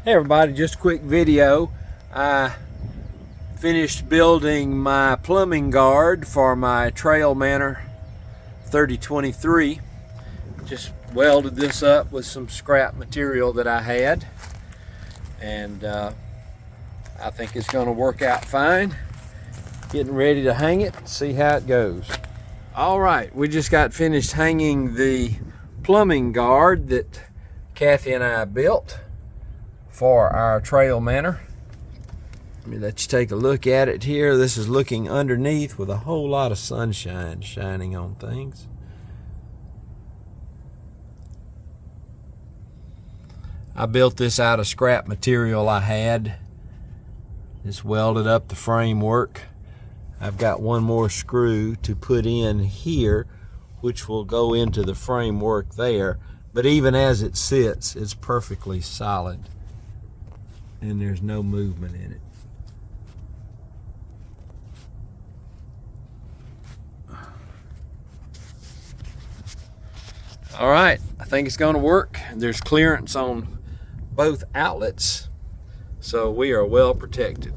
Hey everybody, just a quick video. I finished building my plumbing guard for my Trailmanor 3023. Just welded this up with some scrap material that I had, and I think it's going to work out fine. Getting ready to hang it, see how it goes. All right, we just got finished hanging the plumbing guard that Kathy and I built for our Trailmanor. Let me let you take a look at it here. This is looking underneath with a whole lot of sunshine shining on things. I built this out of scrap material I had. Just welded up the framework. I've got one more screw to put in here, which will go into the framework there. But even as it sits, it's perfectly solid, and there's no movement in it. All right, I think it's going to work. There's clearance on both outlets, so we are well protected.